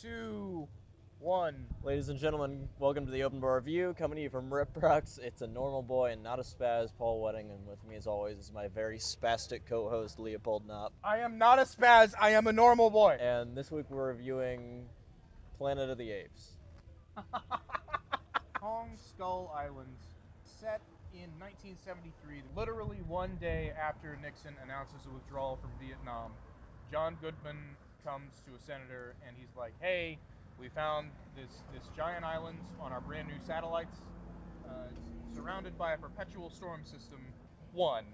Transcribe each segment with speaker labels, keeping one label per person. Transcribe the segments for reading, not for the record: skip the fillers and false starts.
Speaker 1: 2, 1.
Speaker 2: Ladies and gentlemen, welcome to the Open Bar Review, coming to you from Riprock. It's a normal boy and not a spaz, Paul Wedding, and with me as always is my very spastic co-host, Leopold Knopp.
Speaker 1: I am not a spaz, I am a normal boy.
Speaker 2: And this week we're reviewing Planet of the Apes.
Speaker 1: Kong Skull Island, set in 1973, literally one day after Nixon announces a withdrawal from Vietnam. John Goodman comes to a senator and he's like, hey, we found this giant island on our brand new satellites, surrounded by a perpetual storm system. One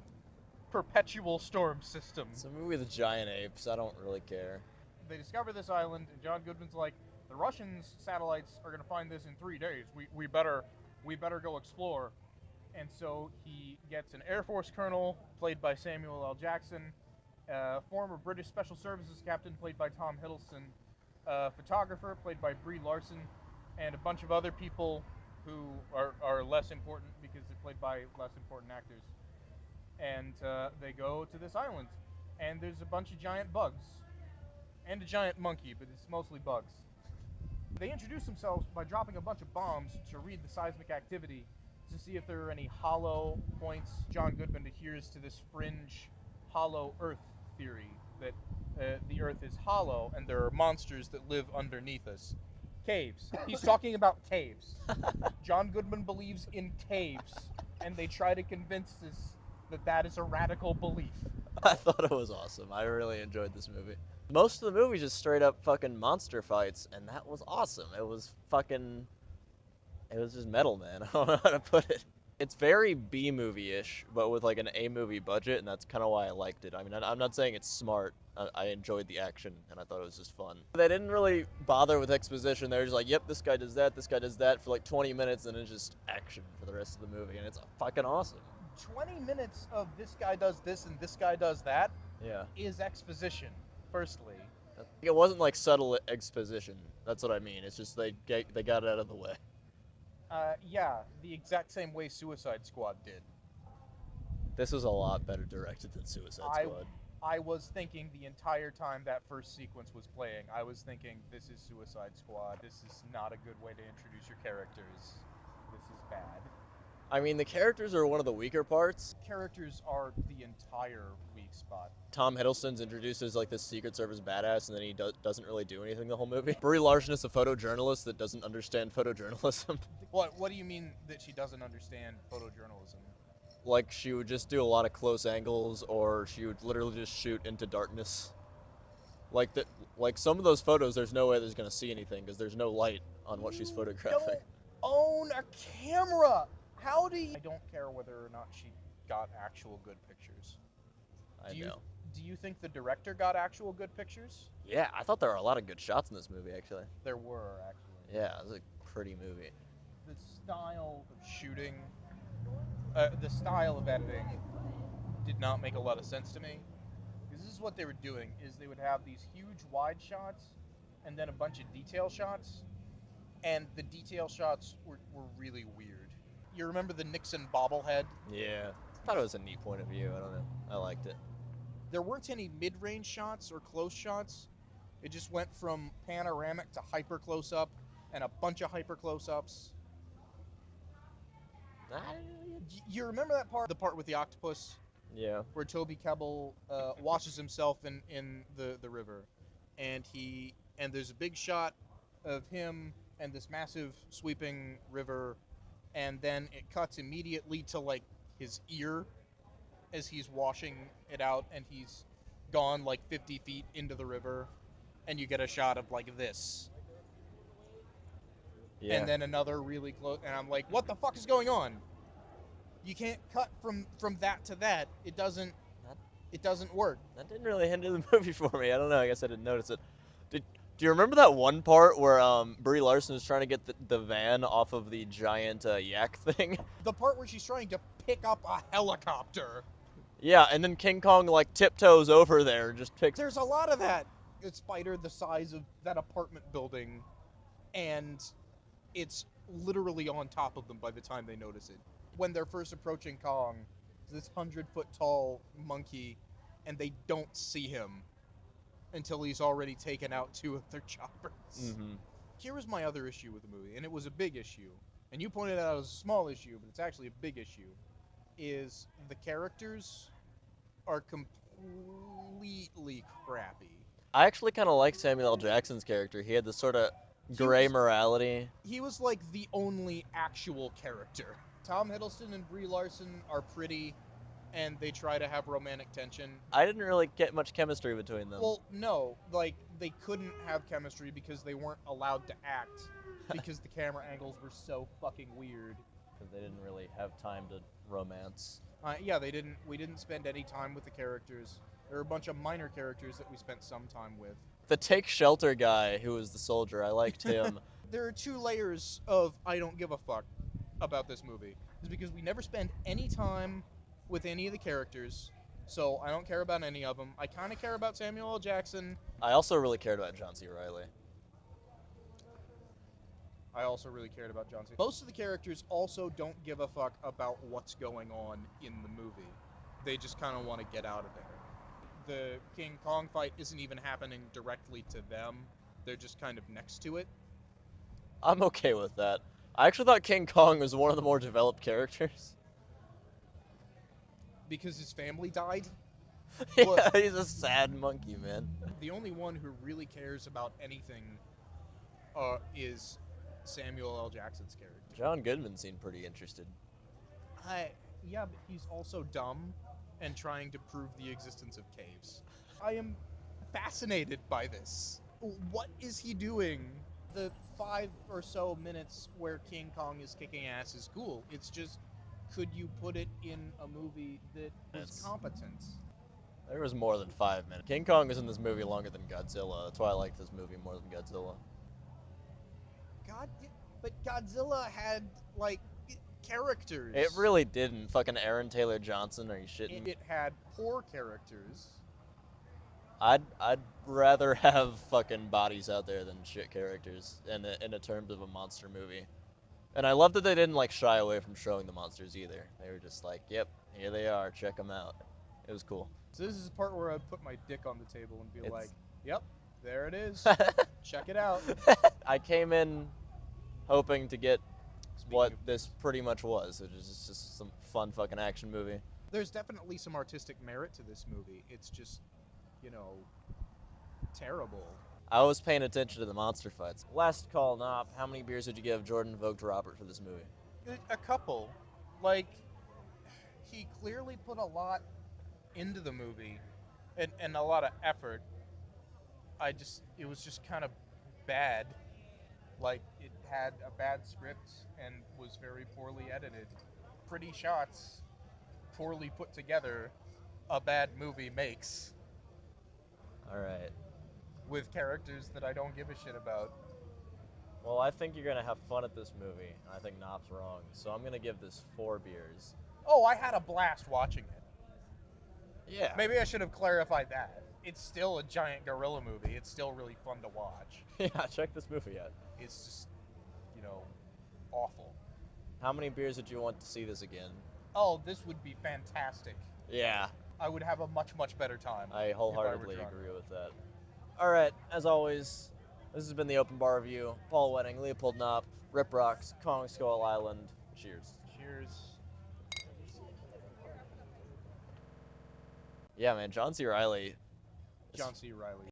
Speaker 1: perpetual storm system.
Speaker 2: It's a movie with giant apes. I don't really care.
Speaker 1: They discover this island, and John Goodman's like, the Russians' satellites are going to find this in 3 days. We better go explore. And so he gets an Air Force colonel, played by Samuel L. Jackson, former British Special Services captain, played by Tom Hiddleston, photographer, played by Brie Larson, and a bunch of other people who are less important because they're played by less important actors. And they go to this island, and there's a bunch of giant bugs, and a giant monkey, but it's mostly bugs. They introduce themselves by dropping a bunch of bombs to read the seismic activity to see if there are any hollow points. John Goodman adheres to this fringe hollow Earth theory, that the Earth is hollow and there are monsters that live underneath us. Caves. He's talking about caves. John Goodman believes in caves, and they try to convince us that is a radical belief.
Speaker 2: I thought it was awesome. I really enjoyed this movie. Most of the movie just straight up fucking monster fights, and that was awesome. It was just metal, man. I don't know how to put it. It's very B-movie-ish, but with like an A-movie budget, and that's kind of why I liked it. I mean, I'm not saying it's smart. I enjoyed the action, and I thought it was just fun. They didn't really bother with exposition. They were just like, yep, this guy does that for like 20 minutes, and it's just action for the rest of the movie, and it's fucking awesome.
Speaker 1: 20 minutes of this guy does this and this guy does that
Speaker 2: Yeah.
Speaker 1: is exposition, firstly.
Speaker 2: It wasn't like subtle exposition. That's what I mean. It's just they got it out of the way.
Speaker 1: Yeah, the exact same way Suicide Squad did.
Speaker 2: This was a lot better directed than Suicide Squad.
Speaker 1: I was thinking the entire time that first sequence was playing, I was thinking, this is Suicide Squad. This is not a good way to introduce your characters. This is bad.
Speaker 2: I mean, the characters are one of the weaker parts.
Speaker 1: Characters are the entire weak spot.
Speaker 2: Tom Hiddleston's introduced as like this Secret Service badass, and then he doesn't really do anything the whole movie. Brie Larson is a photojournalist that doesn't understand photojournalism.
Speaker 1: What do you mean that she doesn't understand photojournalism?
Speaker 2: Like, she would just do a lot of close angles, or she would literally just shoot into darkness. Like some of those photos, there's no way there's gonna see anything because there's no light on what she's photographing.
Speaker 1: Own a camera. How do you... I don't care whether or not she got actual good pictures.
Speaker 2: I know.
Speaker 1: Do you think the director got actual good pictures?
Speaker 2: Yeah, I thought there were a lot of good shots in this movie, actually.
Speaker 1: There were, actually.
Speaker 2: Yeah, it was a pretty movie.
Speaker 1: The style of shooting, the style of editing did not make a lot of sense to me. Because this is what they were doing, is they would have these huge wide shots and then a bunch of detail shots. And the detail shots were really weird. You remember the Nixon bobblehead?
Speaker 2: Yeah. I thought it was a neat point of view. I don't know. I liked it.
Speaker 1: There weren't any mid-range shots or close shots. It just went from panoramic to hyper close-up and a bunch of hyper close-ups. You remember that part? The part with the octopus?
Speaker 2: Yeah.
Speaker 1: Where Toby Kebbell washes himself in the river. And there's a big shot of him and this massive sweeping river, and then it cuts immediately to like his ear as he's washing it out, and he's gone like 50 feet into the river, and you get a shot of like this.
Speaker 2: Yeah.
Speaker 1: And then another really close, and I'm like, what the fuck is going on? You can't cut from that to that. It doesn't work.
Speaker 2: That didn't really hinder the movie for me. I don't know. I guess I didn't notice it. Do you remember that one part where Brie Larson was trying to get the van off of the giant yak thing?
Speaker 1: The part where she's trying to pick up a helicopter.
Speaker 2: Yeah, and then King Kong like tiptoes over there and just picks.
Speaker 1: There's a lot of that. A spider the size of that apartment building, and it's literally on top of them by the time they notice it. When they're first approaching Kong, this 100-foot tall monkey, and they don't see him. until he's already taken out 2 of their choppers.
Speaker 2: Mm-hmm.
Speaker 1: Here was my other issue with the movie, and it was a big issue. And you pointed out it was a small issue, but it's actually a big issue. Is the characters are completely crappy.
Speaker 2: I actually kind of like Samuel L. Jackson's character. He had this sort of gray morality.
Speaker 1: He was like the only actual character. Tom Hiddleston and Brie Larson are pretty, and they try to have romantic tension.
Speaker 2: I didn't really get much chemistry between them.
Speaker 1: Well, no, like, they couldn't have chemistry because they weren't allowed to act because the camera angles were so fucking weird.
Speaker 2: Because they didn't really have time to romance.
Speaker 1: Yeah, we didn't spend any time with the characters. There were a bunch of minor characters that we spent some time with.
Speaker 2: The Take Shelter guy, who was the soldier, I liked him.
Speaker 1: There are 2 layers of I don't give a fuck about this movie. It's because we never spend any time with any of the characters, so I don't care about any of them. I kind of care about Samuel L. Jackson.
Speaker 2: I also really cared about John C. Reilly.
Speaker 1: I also really cared about John C. Most of the characters also don't give a fuck about what's going on in the movie. They just kind of want to get out of there. The King Kong fight isn't even happening directly to them. They're just kind of next to it.
Speaker 2: I'm okay with that. I actually thought King Kong was one of the more developed characters.
Speaker 1: Because his family died?
Speaker 2: Yeah, he's a sad monkey, man.
Speaker 1: The only one who really cares about anything is Samuel L. Jackson's character.
Speaker 2: John Goodman seemed pretty interested.
Speaker 1: Yeah, but he's also dumb and trying to prove the existence of caves. I am fascinated by this. What is he doing? The 5 or so minutes where King Kong is kicking ass is cool. It's just, could you put it in a movie that was competent?
Speaker 2: There was more than 5 minutes. King Kong was in this movie longer than Godzilla. That's why I like this movie more than Godzilla.
Speaker 1: But Godzilla had, like, characters.
Speaker 2: It really didn't. Fucking Aaron Taylor Johnson, are you shitting me?
Speaker 1: It had poor characters.
Speaker 2: I'd rather have fucking bodies out there than shit characters in a terms of a monster movie. And I love that they didn't like shy away from showing the monsters either. They were just like, yep, here they are, check them out. It was cool.
Speaker 1: So this is the part where I'd put my dick on the table and be like, yep, there it is. Check it out.
Speaker 2: I came in hoping to get what this pretty much was. It was just some fun fucking action movie.
Speaker 1: There's definitely some artistic merit to this movie. It's just, terrible.
Speaker 2: I was paying attention to the monster fights. Last call, Knopp. How many beers would you give Jordan Vogt Robert for this movie?
Speaker 1: A couple. Like, he clearly put a lot into the movie and a lot of effort. It was just kind of bad. Like, it had a bad script and was very poorly edited. Pretty shots, poorly put together, a bad movie makes.
Speaker 2: Alright.
Speaker 1: With characters that I don't give a shit about.
Speaker 2: Well, I think you're gonna have fun at this movie. I think Knopp's wrong. So I'm gonna give this 4 beers.
Speaker 1: Oh, I had a blast watching it.
Speaker 2: Yeah.
Speaker 1: Maybe I should have clarified that. It's still a giant gorilla movie. It's still really fun to watch.
Speaker 2: Yeah, check this movie out.
Speaker 1: It's just, awful.
Speaker 2: How many beers would you want to see this again?
Speaker 1: Oh, this would be fantastic.
Speaker 2: Yeah.
Speaker 1: I would have a much, much better time.
Speaker 2: I wholeheartedly agree with that. Alright, as always, this has been the Open Bar Review. Paul Wedding, Leopold Knopp, Riprock, Kong Skull Island. Cheers.
Speaker 1: Cheers.
Speaker 2: Yeah, man, John C. Reilly.
Speaker 1: John C. Reilly.